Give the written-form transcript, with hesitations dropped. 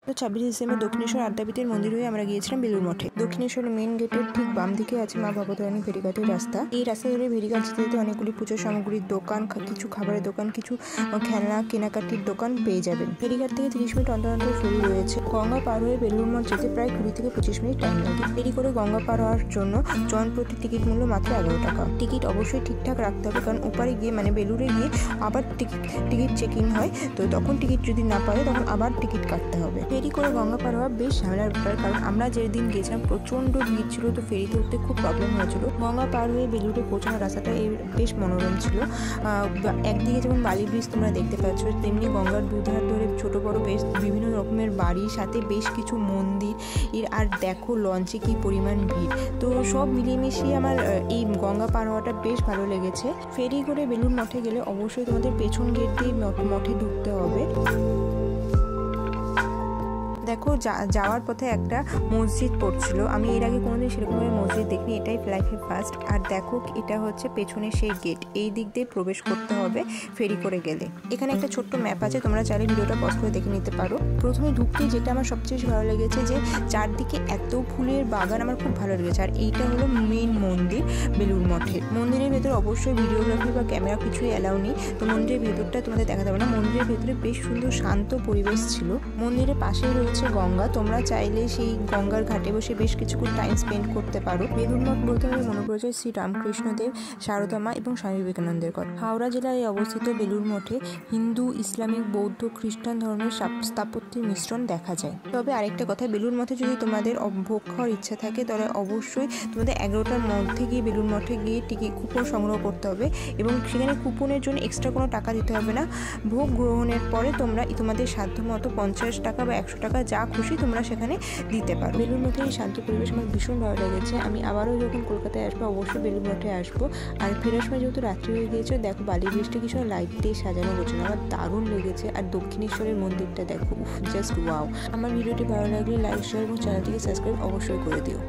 তো 26 ডিসেম্বর দক্ষিণেশ্বর আদ্যাপীঠের মন্দির হয়ে আমরা গিয়েছিলাম বেলুড় মঠে। দক্ষিণেশ্বরের মেন গেটের ঠিক বাম দিকে আছে মা ভবতারিণী ফেরিঘাটের রাস্তা। এই রাস্তা ধরে ফেরিঘাট যেতে যেতে অনেকগুলি পুজোর সামগ্রীর দোকান, কিছু খাবারের দোকান, কিছু খেলনা কেনাকাটির দোকান পেয়ে যাবেন। ফেরিঘাট থেকে 30 মিনিট অন্তর অন্তর ফেরি রয়েছে। গঙ্গা পার হয়ে বেলুড় মঠ যেতে প্রায় 20 থেকে 25 মিনিট টাইম লাগে। ফেরি করে গঙ্গা পার হওয়ার জন্য জন প্রতি টিকিট মূল্য মাত্র 11 টাকা। টিকিট অবশ্যই ঠিকঠাক রাখতে হবে, কারণ ওপারে গিয়ে মানে বেলুড়ে গিয়ে আবার টিকিট চেকিং হয়, তো তখন টিকিট যদি না পারে তখন আবার টিকিট কাটতে হবে। ফেরি করে গঙ্গা পার হওয়া বেশ ঝামেলার ব্যাপার, কারণ আমরা যেদিন গেছিলাম প্রচন্ড ভিড় ছিল, তো ফেরিতে উঠতে খুব প্রবলেম হয়েছিল। গঙ্গা পার হয়ে বেলুড়ে পৌঁছানোর রাস্তাটা বেশ মনোরম ছিল। একদিকে যেমন বালি ব্রিজ তোমরা দেখতে পাচ্ছ, তেমনি গঙ্গার দুধার ধরে ছোট বড় বেশ বিভিন্ন রকমের বাড়ির সাথে বেশ কিছু মন্দির, আর দেখো লঞ্চে কি পরিমাণ ভিড়। তো সব মিলিয়ে আমার এই গঙ্গা পার হওয়াটা বেশ ভালো লেগেছে। ফেরি করে বেলুড় মঠে গেলে অবশ্যই তোমাদের পেছন গেট দিয়ে মঠে ঢুকতে হবে। দেখো যাওয়ার পথে একটা মসজিদ পড়ছিল, আমি এর আগে কোনোদিন সেরকমভাবে মসজিদ দেখিনি, এটাই লাইফে ফার্স্ট। আর দেখো এটা হচ্ছে পেছনে সেই গেট, এই দিক দিয়ে প্রবেশ করতে হবে ফেরি করে গেলে। এখানে একটা ছোট্ট ম্যাপ আছে, তোমরা চাইলে ভিডিওটা পজ করে দেখে নিতে পারো। প্রথমে ঢুকতে যেটা আমার সবচেয়ে বেশি ভালো লেগেছে যে চারদিকে এত ফুলের বাগান, আমার খুব ভালো লেগেছে। আর এইটা হলো মেন মন্দির বেলুড় মঠের। মন্দিরের ভেতরে অবশ্যই ভিডিওগ্রাফি বা ক্যামেরা কিছুই অ্যালাউ নেই, তো মন্দিরের ভেতরটা তোমাদের দেখাতে হবে না। মন্দিরের ভেতরে বেশ সুন্দর শান্ত পরিবেশ ছিল। মন্দিরের পাশেই রয়েছে গঙ্গা, তোমরা চাইলে সেই গঙ্গার ঘাটে বসে বেশ কিছুক্ষণ টাইম স্পেন্ড করতে পারো। বেলুড় মঠ বলতে আমার মনে পড়েছে শ্রী রামকৃষ্ণদেব, শারদা মা এবং স্বামী বিবেকানন্দের কথা। হাওড়া জেলায় অবস্থিত বেলুড় মঠে হিন্দু, ইসলামিক, বৌদ্ধ, খ্রিস্টান ধর্মের স্থাপত্যের মিশ্রণ দেখা যায়। তবে আরেকটা কথা, বেলুড় মঠে যদি তোমাদের ভোগ খাওয়ার ইচ্ছা থাকে তাহলে অবশ্যই তোমাদের 11টার মধ্যে গিয়ে বেলুড় মঠে গিয়ে কুপন সংগ্রহ করতে হবে, এবং সেখানে কুপনের জন্য এক্সট্রা কোনো টাকা দিতে হবে না। ভোগ গ্রহণের পরে তোমরা তোমাদের সাধ্য মতো 50 টাকা বা 100 টাকা যা খুশি তোমরা সেখানে দিতে পারো। বেলুড় মঠে এই শান্ত পরিবেশ আমার ভীষণ ভালো লেগেছে। আমি আবারও যখন কলকাতায় আসবো অবশ্যই বেলুড় মঠে আসবো। আর ফেরার সময় যেহেতু রাত্রি হয়ে গিয়েছে, দেখো বালি ব্রিজটা কিছু লাইট দিয়ে সাজানো গোছানো, আমার দারুণ লেগেছে। আর দক্ষিণেশ্বরের মন্দিরটা দেখো, জাস্ট ওয়াও। আমার ভিডিওটি ভালো লাগলে লাইক, শেয়ার এবং চ্যানেলটিকে সাবস্ক্রাইব অবশ্যই করে দিও।